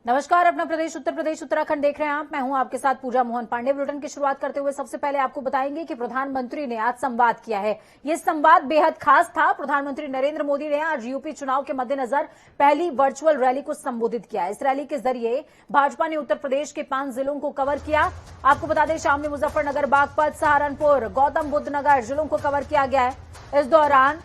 नमस्कार। अपना प्रदेश उत्तर प्रदेश उत्तराखंड देख रहे हैं आप। मैं हूं आपके साथ पूजा मोहन पांडे। बुलेटिन की शुरुआत करते हुए सबसे पहले आपको बताएंगे कि प्रधानमंत्री ने आज संवाद किया है। ये संवाद बेहद खास था। प्रधानमंत्री नरेंद्र मोदी ने आज यूपी चुनाव के मद्देनजर पहली वर्चुअल रैली को संबोधित किया। इस रैली के जरिए भाजपा ने उत्तर प्रदेश के 5 जिलों को कवर किया। आपको बता दें, शामली, मुजफ्फरनगर, बागपत, सहारनपुर, गौतम बुद्ध नगर जिलों को कवर किया गया है। इस दौरान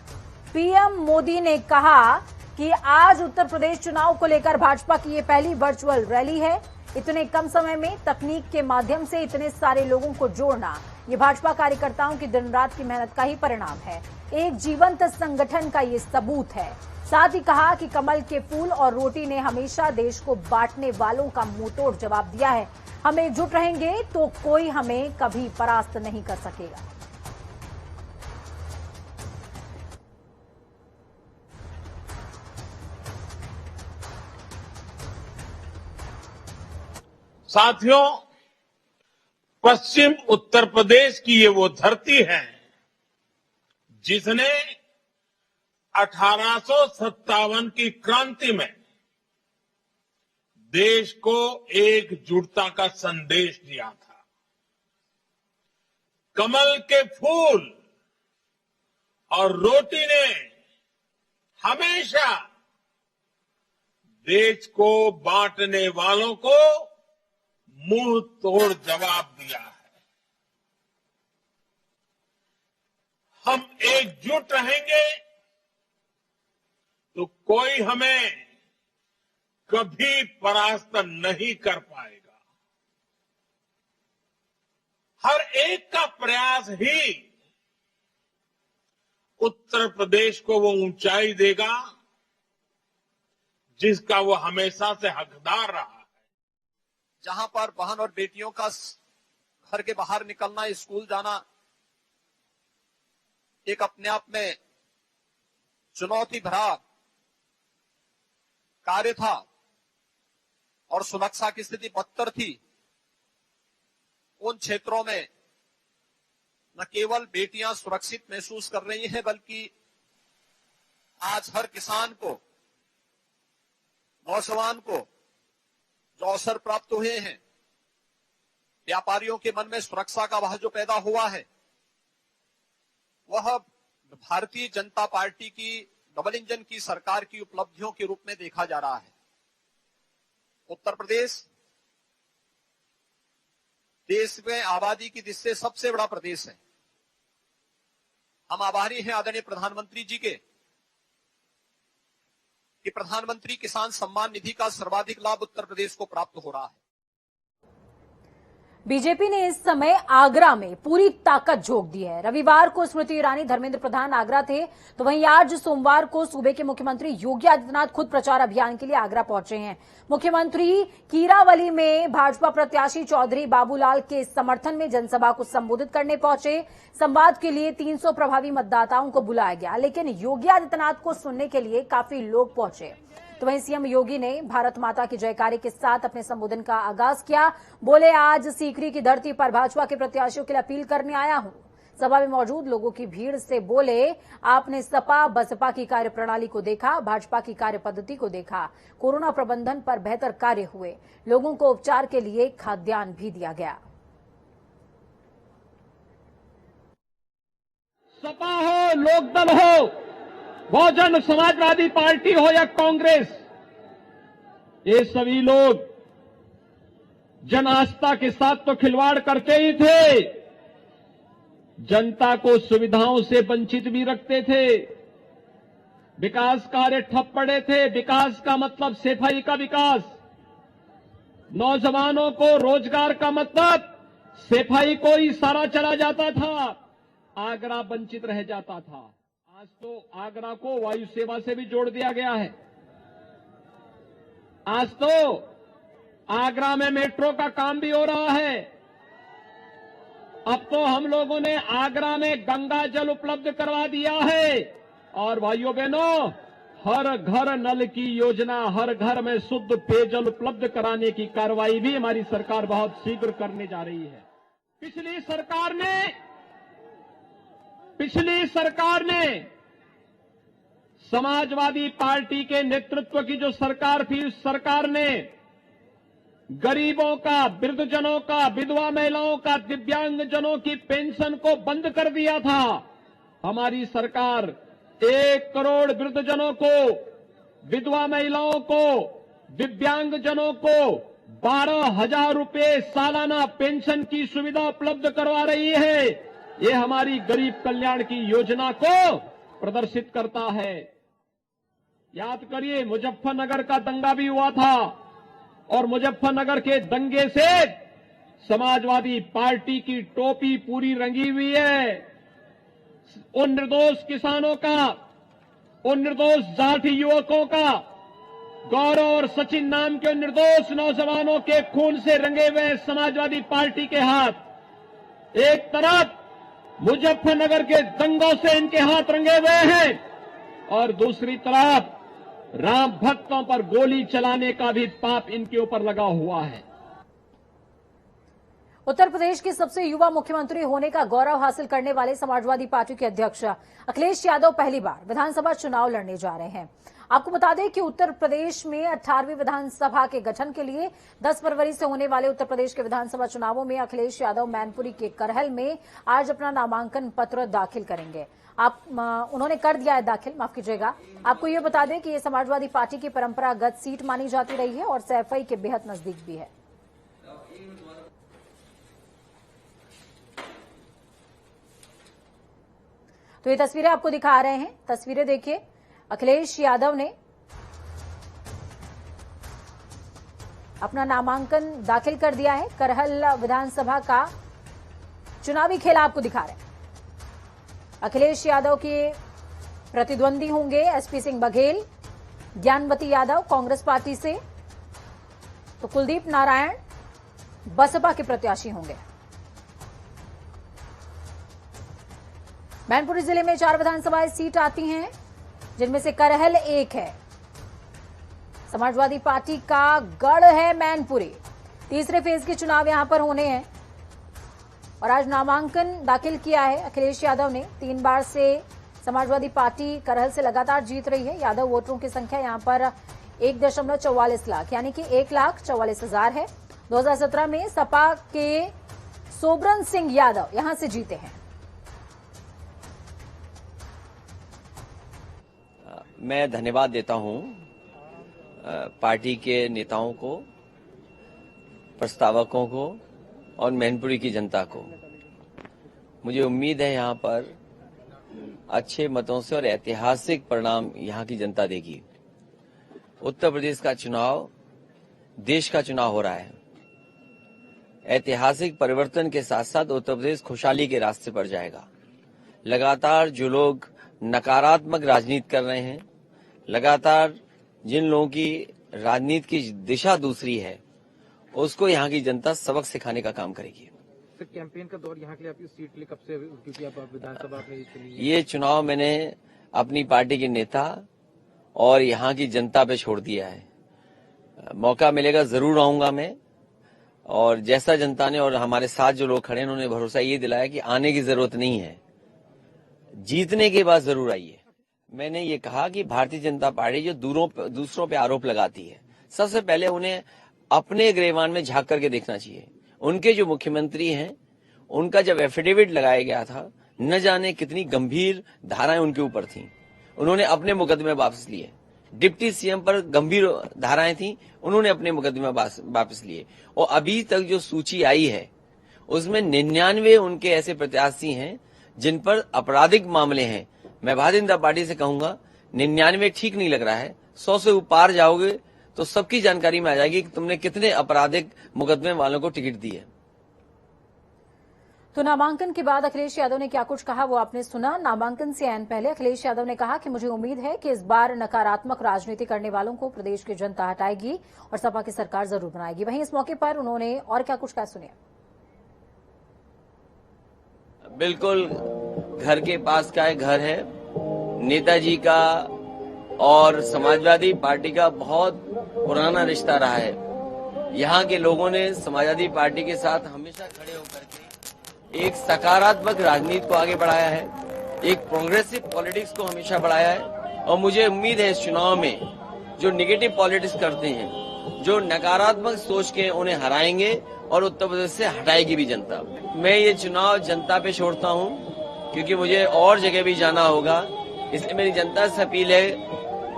पीएम मोदी ने कहा कि आज उत्तर प्रदेश चुनाव को लेकर भाजपा की ये पहली वर्चुअल रैली है। इतने कम समय में तकनीक के माध्यम से इतने सारे लोगों को जोड़ना, ये भाजपा कार्यकर्ताओं की दिन रात की मेहनत का ही परिणाम है। एक जीवंत संगठन का ये सबूत है। साथ ही कहा कि कमल के फूल और रोटी ने हमेशा देश को बांटने वालों का मुंहतोड़ जवाब दिया है। हम एकजुट रहेंगे तो कोई हमें कभी परास्त नहीं कर सकेगा। साथियों, पश्चिम उत्तर प्रदेश की ये वो धरती है जिसने 1857 की क्रांति में देश को एकजुटता का संदेश दिया था। कमल के फूल और रोटी ने हमेशा देश को बांटने वालों को मुंह तोड़ जवाब दिया है। हम एकजुट रहेंगे तो कोई हमें कभी परास्त नहीं कर पाएगा। हर एक का प्रयास ही उत्तर प्रदेश को वो ऊंचाई देगा जिसका वो हमेशा से हकदार रहा। जहां पर बहन और बेटियों का घर के बाहर निकलना, स्कूल जाना एक अपने आप में चुनौती भरा कार्य था और सुरक्षा की स्थिति बदतर थी, उन क्षेत्रों में न केवल बेटियां सुरक्षित महसूस कर रही हैं, बल्कि आज हर किसान को, नौजवान को जो अवसर प्राप्त हुए हैं, व्यापारियों के मन में सुरक्षा का वह जो पैदा हुआ है, वह भारतीय जनता पार्टी की डबल इंजन की सरकार की उपलब्धियों के रूप में देखा जा रहा है। उत्तर प्रदेश देश में आबादी की दृष्टि से सबसे बड़ा प्रदेश है। हम आभारी हैं आदरणीय प्रधानमंत्री जी के कि प्रधानमंत्री किसान सम्मान निधि का सर्वाधिक लाभ उत्तर प्रदेश को प्राप्त हो रहा है। बीजेपी ने इस समय आगरा में पूरी ताकत झोंक दी है। रविवार को स्मृति ईरानी, धर्मेंद्र प्रधान आगरा थे, तो वहीं आज सोमवार को सूबे के मुख्यमंत्री योगी आदित्यनाथ खुद प्रचार अभियान के लिए आगरा पहुंचे हैं। मुख्यमंत्री कीरावली में भाजपा प्रत्याशी चौधरी बाबूलाल के समर्थन में जनसभा को संबोधित करने पहुंचे। संवाद के लिए 300 प्रभावी मतदाताओं को बुलाया गया, लेकिन योगी आदित्यनाथ को सुनने के लिए काफी लोग पहुंचे। तो वहीं सीएम योगी ने भारत माता की जयकारे के साथ अपने संबोधन का आगाज किया। बोले, आज सीकरी की धरती पर भाजपा के प्रत्याशियों के लिए अपील करने आया हूं। सभा में मौजूद लोगों की भीड़ से बोले, आपने सपा बसपा की कार्यप्रणाली को देखा, भाजपा की कार्य पद्धति को देखा। कोरोना प्रबंधन पर बेहतर कार्य हुए, लोगों को उपचार के लिए खाद्यान्न भी दिया गया। सपा हो, लोकदल हो, बहुजन समाजवादी पार्टी हो या कांग्रेस, ये सभी लोग जन आस्था के साथ तो खिलवाड़ करते ही थे, जनता को सुविधाओं से वंचित भी रखते थे। विकास कार्य ठप पड़े थे। विकास का मतलब सफाई का विकास, नौजवानों को रोजगार का मतलब सफाई को ही सारा चला जाता था, आगरा वंचित रह जाता था। आज तो आगरा को वायु सेवा से भी जोड़ दिया गया है। आज तो आगरा में मेट्रो का काम भी हो रहा है। अब तो हम लोगों ने आगरा में गंगा जल उपलब्ध करवा दिया है। और भाइयों बहनों, हर घर नल की योजना, हर घर में शुद्ध पेयजल उपलब्ध कराने की कार्रवाई भी हमारी सरकार बहुत शीघ्र करने जा रही है। पिछली सरकार ने समाजवादी पार्टी के नेतृत्व की जो सरकार थी, उस सरकार ने गरीबों का, वृद्धजनों का, विधवा महिलाओं का, दिव्यांगजनों की पेंशन को बंद कर दिया था। हमारी सरकार 1 करोड़ वृद्धजनों को, विधवा महिलाओं को, दिव्यांगजनों को 12,000 रुपए सालाना पेंशन की सुविधा उपलब्ध करवा रही है। ये हमारी गरीब कल्याण की योजना को प्रदर्शित करता है। याद करिए, मुजफ्फरनगर का दंगा भी हुआ था और मुजफ्फरनगर के दंगे से समाजवादी पार्टी की टोपी पूरी रंगी हुई है। उन निर्दोष किसानों का, उन निर्दोष जाति युवकों का, गौरव और सचिन नाम के निर्दोष नौजवानों के खून से रंगे हुए समाजवादी पार्टी के हाथ, एक तरफ मुजफ्फरनगर के दंगों से इनके हाथ रंगे हुए हैं और दूसरी तरफ राम भक्तों पर गोली चलाने का भी पाप इनके ऊपर लगा हुआ है। उत्तर प्रदेश के सबसे युवा मुख्यमंत्री होने का गौरव हासिल करने वाले समाजवादी पार्टी के अध्यक्ष अखिलेश यादव पहली बार विधानसभा चुनाव लड़ने जा रहे हैं। आपको बता दें कि उत्तर प्रदेश में 18वीं विधानसभा के गठन के लिए 10 फरवरी से होने वाले उत्तर प्रदेश के विधानसभा चुनावों में अखिलेश यादव मैनपुरी के करहल में आज अपना नामांकन पत्र दाखिल करेंगे। उन्होंने कर दिया है दाखिल, माफ कीजिएगा। आपको ये बता दें कि ये समाजवादी पार्टी की परंपरागत सीट मानी जाती रही है और सैफई के बेहद नजदीक भी है। तो ये तस्वीरें आपको दिखा रहे हैं, तस्वीरें देखिए। अखिलेश यादव ने अपना नामांकन दाखिल कर दिया है। करहल विधानसभा का चुनावी खेल आपको दिखा रहे हैं। अखिलेश यादव के प्रतिद्वंदी होंगे एसपी सिंह बघेल, ज्ञानवती यादव कांग्रेस पार्टी से, तो कुलदीप नारायण बसपा के प्रत्याशी होंगे। मैनपुरी जिले में 4 विधानसभा सीट आती हैं, जिनमें से करहल एक है। समाजवादी पार्टी का गढ़ है मैनपुरी। तीसरे फेज के चुनाव यहां पर होने हैं और आज नामांकन दाखिल किया है अखिलेश यादव ने। 3 बार से समाजवादी पार्टी करहल से लगातार जीत रही है। यादव वोटरों की संख्या यहां पर 1.44 लाख यानी कि 1,44,000 है। 2017 में सपा के सोबरन सिंह यादव यहां से जीते हैं। मैं धन्यवाद देता हूं पार्टी के नेताओं को, प्रस्तावकों को और मैनपुरी की जनता को। मुझे उम्मीद है यहां पर अच्छे मतों से और ऐतिहासिक परिणाम यहां की जनता देगी। उत्तर प्रदेश का चुनाव देश का चुनाव हो रहा है। ऐतिहासिक परिवर्तन के साथ साथ उत्तर प्रदेश खुशहाली के रास्ते पर जाएगा। लगातार जो लोग नकारात्मक राजनीति कर रहे हैं, लगातार जिन लोगों की राजनीति की दिशा दूसरी है, उसको यहाँ की जनता सबक सिखाने का काम करेगी। सर, कैंपेन का दौर यहाँ के लिए आपकी सीट लिए कब से, क्योंकि आप विधानसभा में चुनी? ये चुनाव मैंने अपनी पार्टी के नेता और यहाँ की जनता पे छोड़ दिया है। मौका मिलेगा जरूर आऊंगा मैं, और जैसा जनता ने और हमारे साथ जो लोग खड़े हैं उन्होंने भरोसा ये दिलाया कि आने की जरूरत नहीं है, जीतने के बाद जरूर आइए। मैंने ये कहा कि भारतीय जनता पार्टी जो दूसरों पे आरोप लगाती है, सबसे पहले उन्हें अपने गिरेबान में झांक करके देखना चाहिए। उनके जो मुख्यमंत्री हैं, उनका जब एफिडेविट लगाया गया था, न जाने कितनी गंभीर धाराएं उनके ऊपर थीं। उन्होंने अपने मुकदमे वापस लिए। डिप्टी सीएम पर गंभीर धाराएं थीं, उन्होंने अपने मुकदमे वापस लिए। और अभी तक जो सूची आई है उसमें 99 उनके ऐसे प्रत्याशी हैं जिन पर आपराधिक मामले हैं। मैं भारतीय जनता पार्टी से कहूंगा 99 ठीक नहीं लग रहा है। 100 से ऊपर जाओगे तो सबकी जानकारी में आ जाएगी कि तुमने कितने आपराधिक मुकदमे वालों को टिकट दी है। तो नामांकन के बाद अखिलेश यादव ने क्या कुछ कहा वो आपने सुना। नामांकन से ऐन पहले अखिलेश यादव ने कहा कि मुझे उम्मीद है कि इस बार नकारात्मक राजनीति करने वालों को प्रदेश की जनता हटाएगी और सपा की सरकार जरूर बनाएगी। वहीं इस मौके पर उन्होंने और क्या कुछ कहा, सुनिए। बिल्कुल घर के पास का घर है। नेताजी का और समाजवादी पार्टी का बहुत पुराना रिश्ता रहा है। यहाँ के लोगों ने समाजवादी पार्टी के साथ हमेशा खड़े होकर के एक सकारात्मक राजनीति को आगे बढ़ाया है, एक प्रोग्रेसिव पॉलिटिक्स को हमेशा बढ़ाया है। और मुझे उम्मीद है इस चुनाव में जो निगेटिव पॉलिटिक्स करते हैं जो नकारात्मक सोच के उन्हें हराएंगे और उत्तर प्रदेश से हटाएगी भी जनता। मैं ये चुनाव जनता पे छोड़ता हूँ क्योंकि मुझे और जगह भी जाना होगा, इसलिए मेरी जनता से अपील है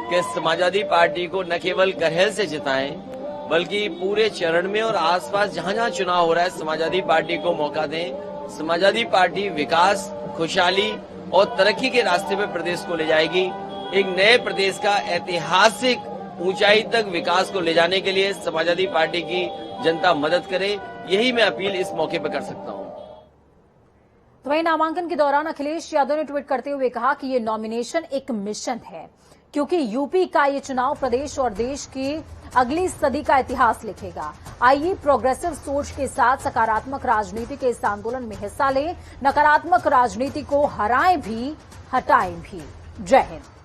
कि समाजवादी पार्टी को न केवल करहल से जिताएं बल्कि पूरे चरण में और आसपास जहां जहां चुनाव हो रहा है समाजवादी पार्टी को मौका दें। समाजवादी पार्टी विकास, खुशहाली और तरक्की के रास्ते पे प्रदेश को ले जाएगी। एक नए प्रदेश का ऐतिहासिक ऊंचाई तक विकास को ले जाने के लिए समाजवादी पार्टी की जनता मदद करे, यही मैं अपील इस मौके पर कर सकता हूं। तो वहीं नामांकन के दौरान अखिलेश यादव ने ट्वीट करते हुए कहा कि ये नॉमिनेशन एक मिशन है, क्योंकि यूपी का ये चुनाव प्रदेश और देश की अगली सदी का इतिहास लिखेगा। आइए प्रोग्रेसिव सोच के साथ सकारात्मक राजनीति के इस आंदोलन में हिस्सा लें, नकारात्मक राजनीति को हराएं भी, हटाएं भी। जय हिंद।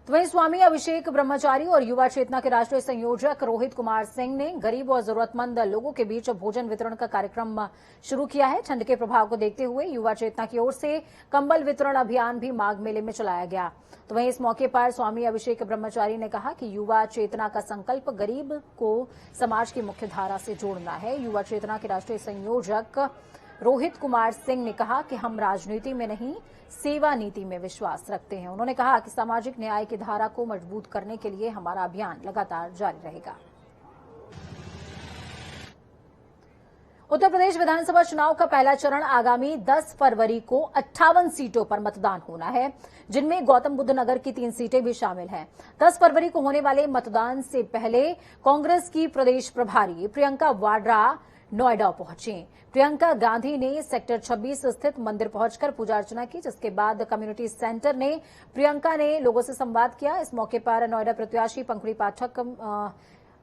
तो वहीं स्वामी अभिषेक ब्रह्मचारी और युवा चेतना के राष्ट्रीय संयोजक रोहित कुमार सिंह ने गरीब और जरूरतमंद लोगों के बीच भोजन वितरण का कार्यक्रम शुरू किया है। ठंड के प्रभाव को देखते हुए युवा चेतना की ओर से कंबल वितरण अभियान भी माघ मेले में चलाया गया। तो वहीं इस मौके पर स्वामी अभिषेक ब्रह्मचारी ने कहा कि युवा चेतना का संकल्प गरीब को समाज की मुख्य धारा से जोड़ना है। युवा चेतना के राष्ट्रीय संयोजक रोहित कुमार सिंह ने कहा कि हम राजनीति में नहीं, सेवा नीति में विश्वास रखते हैं। उन्होंने कहा कि सामाजिक न्याय की धारा को मजबूत करने के लिए हमारा अभियान लगातार जारी रहेगा। उत्तर प्रदेश विधानसभा चुनाव का पहला चरण आगामी 10 फरवरी को 58 सीटों पर मतदान होना है, जिनमें गौतम बुद्ध नगर की 3 सीटें भी शामिल हैं। 10 फरवरी को होने वाले मतदान से पहले कांग्रेस की प्रदेश प्रभारी प्रियंका वाड्रा नोएडा पहुंची। प्रियंका गांधी ने सेक्टर 26 स्थित मंदिर पहुंचकर पूजा अर्चना की, जिसके बाद कम्युनिटी सेंटर ने प्रियंका ने लोगों से संवाद किया। इस मौके पर नोएडा प्रत्याशी पंकड़ी पाठक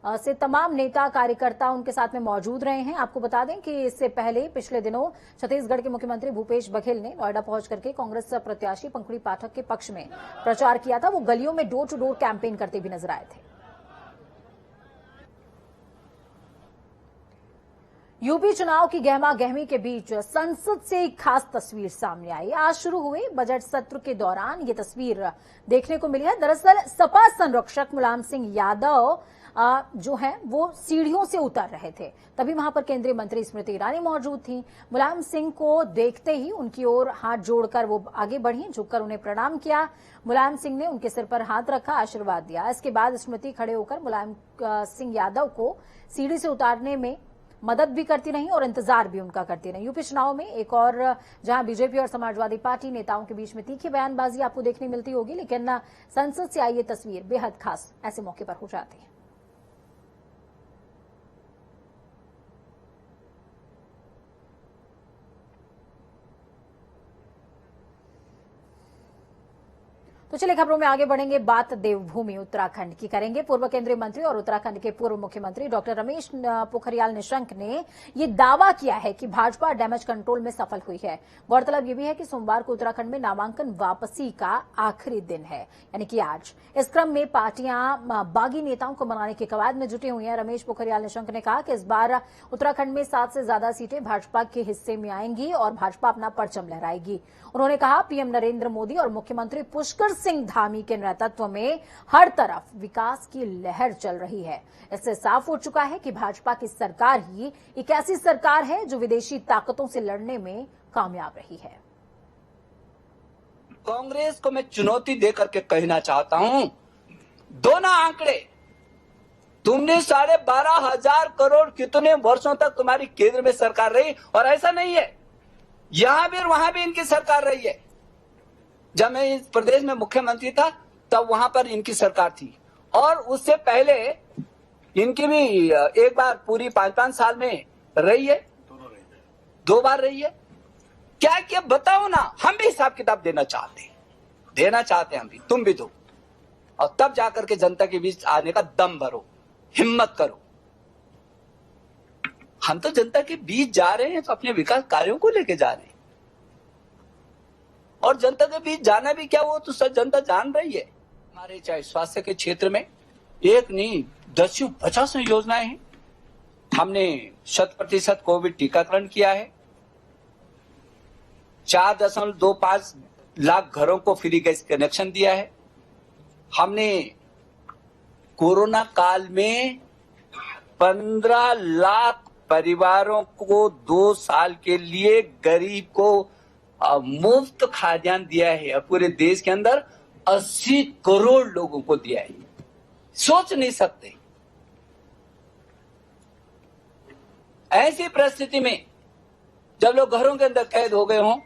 से तमाम नेता कार्यकर्ता उनके साथ में मौजूद रहे हैं। आपको बता दें कि इससे पहले पिछले दिनों छत्तीसगढ़ के मुख्यमंत्री भूपेश बघेल ने नोएडा पहुंच करके कांग्रेस प्रत्याशी पंकड़ी पाठक के पक्ष में प्रचार किया था। वो गलियों में डोर टू डोर कैंपेन करते भी नजर आए थे। यूपी चुनाव की गहमा गहमी के बीच संसद से एक खास तस्वीर सामने आई। आज शुरू हुए बजट सत्र के दौरान ये तस्वीर देखने को मिली है। दरअसल सपा संरक्षक मुलायम सिंह यादव जो हैं वो सीढ़ियों से उतर रहे थे, तभी वहां पर केंद्रीय मंत्री स्मृति ईरानी मौजूद थी। मुलायम सिंह को देखते ही उनकी ओर हाथ जोड़कर वो आगे बढ़ी, झुककर उन्हें प्रणाम किया। मुलायम सिंह ने उनके सिर पर हाथ रखा, आशीर्वाद दिया। इसके बाद स्मृति खड़े होकर मुलायम सिंह यादव को सीढ़ी से उतारने में मदद भी करती रही और इंतजार भी उनका करती रही। यूपी चुनाव में एक और जहां बीजेपी और समाजवादी पार्टी नेताओं के बीच में तीखी बयानबाजी आपको देखने मिलती होगी, लेकिन संसद से आई ये तस्वीर बेहद खास ऐसे मौके पर हो जाती है। तो चलिए खबरों में आगे बढ़ेंगे। बात देवभूमि उत्तराखंड की करेंगे। पूर्व केंद्रीय मंत्री और उत्तराखंड के पूर्व मुख्यमंत्री डॉक्टर रमेश पोखरियाल निशंक ने ये दावा किया है कि भाजपा डैमेज कंट्रोल में सफल हुई है। गौरतलब ये भी है कि सोमवार को उत्तराखंड में नामांकन वापसी का आखिरी दिन है, यानी कि आज। इस क्रम में पार्टियां बागी नेताओं को मनाने की कवायद में जुटी हुई हैं। रमेश पोखरियाल निशंक ने कहा कि इस बार उत्तराखंड में 7 से ज्यादा सीटें भाजपा के हिस्से में आएंगी और भाजपा अपना परचम लहराएगी। उन्होंने कहा पीएम नरेंद्र मोदी और मुख्यमंत्री पुष्कर सिंह धामी के नेतृत्व में हर तरफ विकास की लहर चल रही है। इससे साफ हो चुका है कि भाजपा की सरकार ही एक ऐसी सरकार है जो विदेशी ताकतों से लड़ने में कामयाब रही है। कांग्रेस को मैं चुनौती देकर के कहना चाहता हूं, दोनों आंकड़े, तुमने 12,500 करोड़ कितने वर्षों तक तुम्हारी केंद्र में सरकार रही, और ऐसा नहीं है यहां भी और वहां भी इनकी सरकार रही है। जब मैं इस प्रदेश में मुख्यमंत्री था तब वहां पर इनकी सरकार थी, और उससे पहले इनकी भी एक बार पूरी 5-5 साल में रही है, 2 बार रही है। क्या क्या बताओ ना, हम भी हिसाब किताब देना चाहते हैं हम भी, तुम भी दो, और तब जाकर के जनता के बीच आने का दम भरो, हिम्मत करो। हम तो जनता के बीच जा रहे हैं तो अपने विकास कार्यों को लेके जा रहे हैं, और जनता के बीच जाना भी क्या, वो तो सब जनता जान रही है। हमारे चाहे स्वास्थ्य के क्षेत्र में एक नहीं 10-50 योजनाएं हैं। हमने 100% कोविड टीकाकरण किया है, 4.25 लाख घरों को फ्री गैस कनेक्शन दिया है, हमने कोरोना काल में 15 लाख परिवारों को 2 साल के लिए गरीब को मुफ्त खाद्यान्न दिया है और पूरे देश के अंदर 80 करोड़ लोगों को दिया है। सोच नहीं सकते। ऐसी परिस्थिति में जब लोग घरों के अंदर कैद हो गए हों,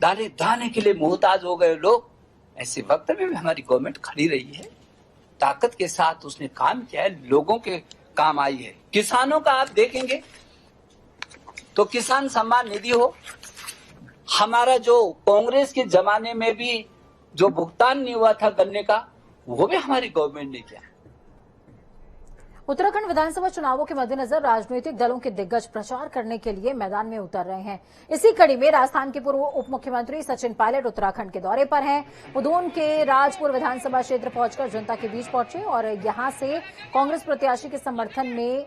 दाने दाने के लिए मोहताज हो गए लोग, ऐसे वक्त में भी हमारी गवर्नमेंट खड़ी रही है, ताकत के साथ उसने काम किया है, लोगों के काम आई है। किसानों का आप देखेंगे तो किसान सम्मान निधि हो, हमारा जो कांग्रेस के जमाने में भी जो भुगतान नहीं हुआ था गन्ने का, वो भी हमारी गवर्नमेंट ने किया। उत्तराखंड विधानसभा चुनावों के मद्देनजर राजनीतिक दलों के दिग्गज प्रचार करने के लिए मैदान में उतर रहे हैं। इसी कड़ी में राजस्थान के पूर्व उप मुख्यमंत्री सचिन पायलट उत्तराखंड के दौरे पर हैं। उदोन के राजपुर विधानसभा क्षेत्र पहुंचकर जनता के बीच पहुंचे और यहां से कांग्रेस प्रत्याशी के समर्थन में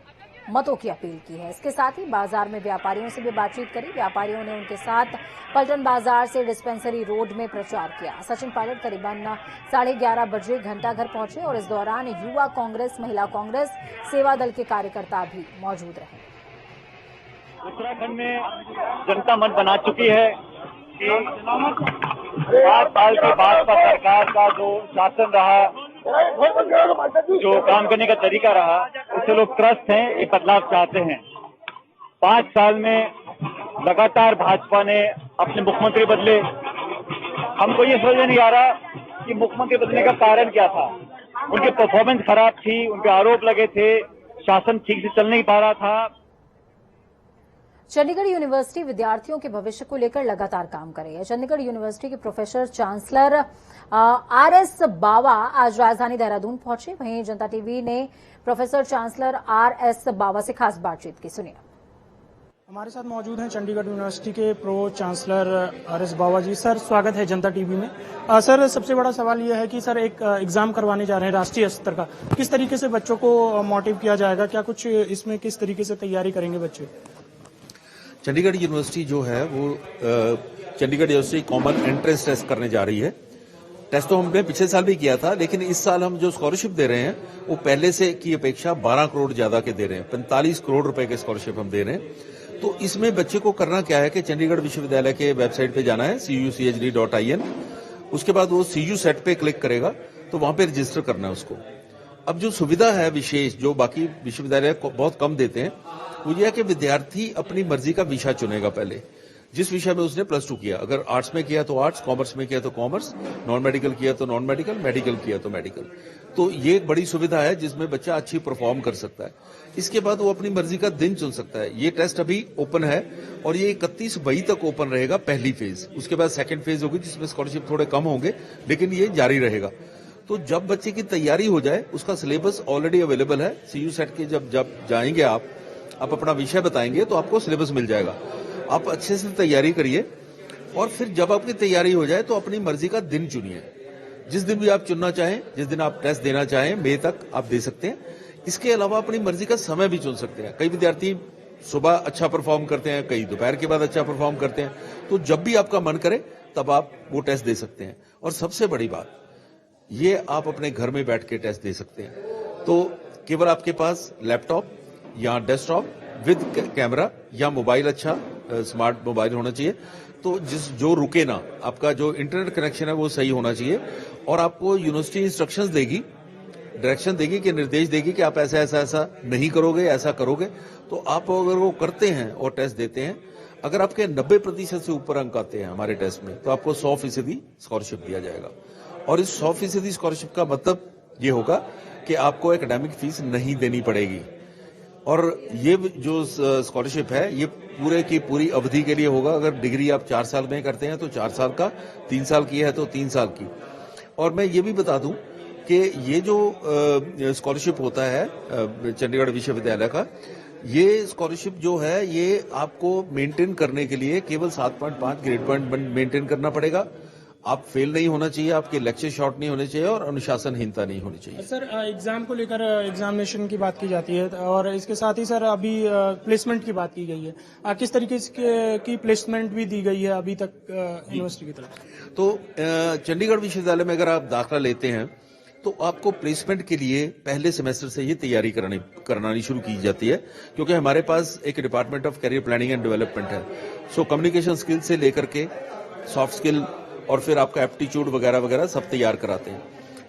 मतों की अपील की है। इसके साथ ही बाजार में व्यापारियों से भी बातचीत करी। व्यापारियों ने उनके साथ पलटन बाजार से डिस्पेंसरी रोड में प्रचार किया। सचिन पायलट करीबन 11:30 बजे घंटाघर पहुंचे और इस दौरान युवा कांग्रेस, महिला कांग्रेस, सेवा दल के कार्यकर्ता भी मौजूद रहे। उत्तराखंड में जनता मन बना चुकी है कि 5 साल की भाजपा सरकार का जो शासन रहा, जो काम करने का तरीका रहा, उससे लोग त्रस्त हैं, एक बदलाव चाहते हैं। 5 साल में लगातार भाजपा ने अपने मुख्यमंत्री बदले। हमको ये समझ नहीं आ रहा कि मुख्यमंत्री बदलने का कारण क्या था। उनकी परफॉर्मेंस खराब थी, उनके आरोप लगे थे, शासन ठीक से चल नहीं पा रहा था। चंडीगढ़ यूनिवर्सिटी विद्यार्थियों के भविष्य को लेकर लगातार काम कर रही है। चंडीगढ़ यूनिवर्सिटी के प्रोफेसर चांसलर आरएस बावा आज राजधानी देहरादून पहुंचे। वहीं जनता टीवी ने प्रोफेसर चांसलर आरएस बावा से खास बातचीत की। सुनिए। हमारे साथ मौजूद हैं चंडीगढ़ यूनिवर्सिटी के प्रो चांसलर आरएस बावा जी। सर, स्वागत है जनता टीवी में। सर, सबसे बड़ा सवाल यह है कि सर एक एग्जाम करवाने जा रहे हैं राष्ट्रीय स्तर का, किस तरीके से बच्चों को मोटिव किया जाएगा, क्या कुछ इसमें किस तरीके से तैयारी करेंगे बच्चे? चंडीगढ़ यूनिवर्सिटी जो है वो Chandigarh university common entrance test करने जा रही है। टेस्ट तो हमने पिछले साल भी किया था, लेकिन इस साल हम जो स्कॉलरशिप दे रहे हैं वो पहले से की अपेक्षा 12 करोड़ ज्यादा के दे रहे हैं। 45 करोड़ रुपए के स्कॉलरशिप हम दे रहे हैं। तो इसमें बच्चे को करना क्या है कि चंडीगढ़ विश्वविद्यालय के वेबसाइट पे जाना है cuchd.in। उसके बाद वो CU सेट पे क्लिक करेगा तो वहां पे रजिस्टर करना है उसको। अब जो सुविधा है विशेष जो बाकी विश्वविद्यालय बहुत कम देते हैं, वो यह है कि विद्यार्थी अपनी मर्जी का विषय चुनेगा। पहले जिस विषय में उसने +2 किया, अगर आर्ट्स में किया तो आर्ट्स, कॉमर्स में किया तो कॉमर्स, नॉन मेडिकल किया तो नॉन मेडिकल, मेडिकल किया तो मेडिकल। तो ये एक बड़ी सुविधा है जिसमें बच्चा अच्छी परफॉर्म कर सकता है। इसके बाद वो अपनी मर्जी का दिन चुन सकता है। ये टेस्ट अभी ओपन है और ये 31 मई तक ओपन रहेगा, पहली फेज। उसके बाद सेकेंड फेज होगी जिसमें स्कॉलरशिप थोड़े कम होंगे, लेकिन ये जारी रहेगा। तो जब बच्चे की तैयारी हो जाए, उसका सिलेबस ऑलरेडी अवेलेबल है। CU सेट के जब जाएंगे आप अपना विषय बताएंगे तो आपको सिलेबस मिल जाएगा। आप अच्छे से तैयारी करिए और फिर जब आपकी तैयारी हो जाए तो अपनी मर्जी का दिन चुनिए। जिस दिन भी आप चुनना चाहें, जिस दिन आप टेस्ट देना चाहें, मई तक आप दे सकते हैं। इसके अलावा अपनी मर्जी का समय भी चुन सकते हैं। कई विद्यार्थी सुबह अच्छा परफॉर्म करते हैं, कई दोपहर के बाद अच्छा परफॉर्म करते हैं। तो जब भी आपका मन करे तब आप वो टेस्ट दे सकते हैं। और सबसे बड़ी बात, ये आप अपने घर में बैठ के टेस्ट दे सकते हैं। तो केवल आपके पास लैपटॉप या डेस्कटॉप विद कैमरा या मोबाइल, अच्छा स्मार्ट मोबाइल होना चाहिए। तो जो रुके ना, आपका जो इंटरनेट कनेक्शन है वो सही होना चाहिए। और आपको यूनिवर्सिटी इंस्ट्रक्शंस देगी, डायरेक्शन देगी कि निर्देश देगी कि आप ऐसा ऐसा ऐसा नहीं करोगे, ऐसा करोगे। तो आप अगर वो करते हैं और टेस्ट देते हैं, अगर आपके 90% से ऊपर अंक आते हैं हमारे टेस्ट में, तो आपको 100% स्कॉलरशिप दिया जाएगा। और इस 100% स्कॉलरशिप का मतलब ये होगा कि आपको एकेडमिक फीस नहीं देनी पड़ेगी। और ये जो स्कॉलरशिप है ये पूरे की पूरी अवधि के लिए होगा। अगर डिग्री आप 4 साल में करते हैं तो 4 साल का, 3 साल की है तो 3 साल की। और मैं ये भी बता दूं कि ये जो स्कॉलरशिप होता है चंडीगढ़ विश्वविद्यालय का, ये स्कॉलरशिप जो है ये आपको मेंटेन करने के लिए केवल 7.5 ग्रेड पॉइंट मेंटेन करना पड़ेगा। आप फेल नहीं होना चाहिए, आपके लेक्चर शॉर्ट नहीं होने चाहिए और अनुशासनहीनता नहीं होनी चाहिए। सर, एग्जाम को लेकर एग्जामिनेशन की बात की जाती है और इसके साथ ही सर अभी प्लेसमेंट की बात की गई है। किस तरीके की प्लेसमेंट भी दी गई है अभी तक यूनिवर्सिटी की तरफ? तो चंडीगढ़ विश्वविद्यालय में अगर आप दाखिला लेते हैं तो आपको प्लेसमेंट के लिए पहले सेमेस्टर से ही तैयारी करानी शुरू की जाती है, क्योंकि हमारे पास एक department of career planning and development है। सो कम्युनिकेशन स्किल से लेकर के सॉफ्ट स्किल और फिर आपका एप्टीट्यूड वगैरह वगैरह सब तैयार कराते हैं।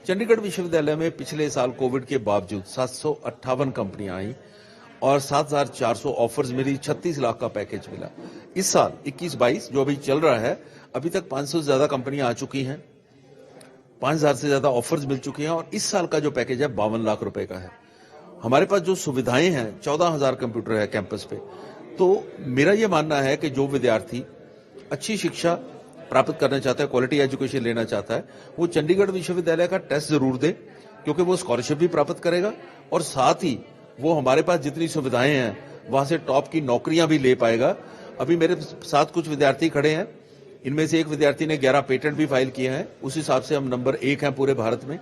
चंडीगढ़ विश्वविद्यालय में पिछले साल कोविड के बावजूद 758 कंपनियां आई और 7,400 ऑफर्स मिली, 36 लाख का पैकेज मिला। इस साल 21-22 जो अभी चल रहा है, अभी तक 500 से ज्यादा कंपनियां आ चुकी हैं, 5,000 से ज्यादा ऑफर्स मिल चुकी हैं और इस साल का जो पैकेज है 52 लाख रुपए का है। हमारे पास जो सुविधाएं हैं, 14,000 कंप्यूटर है कैंपस पे। तो मेरा ये मानना है कि जो विद्यार्थी अच्छी शिक्षा प्राप्त करना चाहता है, क्वालिटी एजुकेशन लेना चाहता है, वो चंडीगढ़ विश्वविद्यालय का टेस्ट जरूर दे, क्योंकि वो स्कॉलरशिप भी प्राप्त करेगा और साथ ही वो हमारे पास जितनी सुविधाएं हैं वहां से टॉप की नौकरियां भी ले पाएगा। अभी मेरे साथ कुछ विद्यार्थी खड़े हैं, इनमें से एक विद्यार्थी ने 11 पेटेंट भी फाइल किए हैं। उस हिसाब से हम नंबर 1 हैं पूरे भारत में,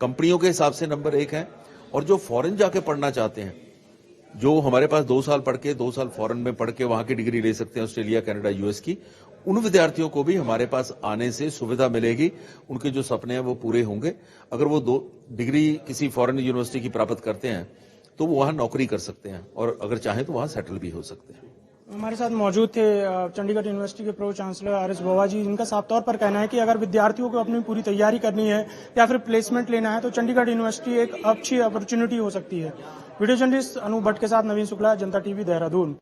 कंपनियों के हिसाब से नंबर 1 हैं। और जो फॉरेन जाके पढ़ना चाहते हैं, जो हमारे पास 2 साल पढ़ के 2 साल फॉरेन में पढ़ के वहां की डिग्री ले सकते हैं, ऑस्ट्रेलिया, कनाडा, यूएस की, उन विद्यार्थियों को भी हमारे पास आने से सुविधा मिलेगी। उनके जो सपने हैं वो पूरे होंगे। अगर वो 2 डिग्री किसी फॉरेन यूनिवर्सिटी की प्राप्त करते हैं तो वो वहां नौकरी कर सकते हैं और अगर चाहें तो वहां सेटल भी हो सकते हैं। हमारे साथ मौजूद थे चंडीगढ़ यूनिवर्सिटी के प्रो चांसलर आर.एस. बावा जी, जिनका साफ तौर पर कहना है कि अगर विद्यार्थियों को अपनी पूरी तैयारी करनी है या फिर प्लेसमेंट लेना है तो चंडीगढ़ यूनिवर्सिटी एक अच्छी अपॉर्चुनिटी हो सकती है। वीडियो जर्नलिस्ट अनूप भट्ट के साथ नवीन शुक्ला, जनता टीवी, देहरादून।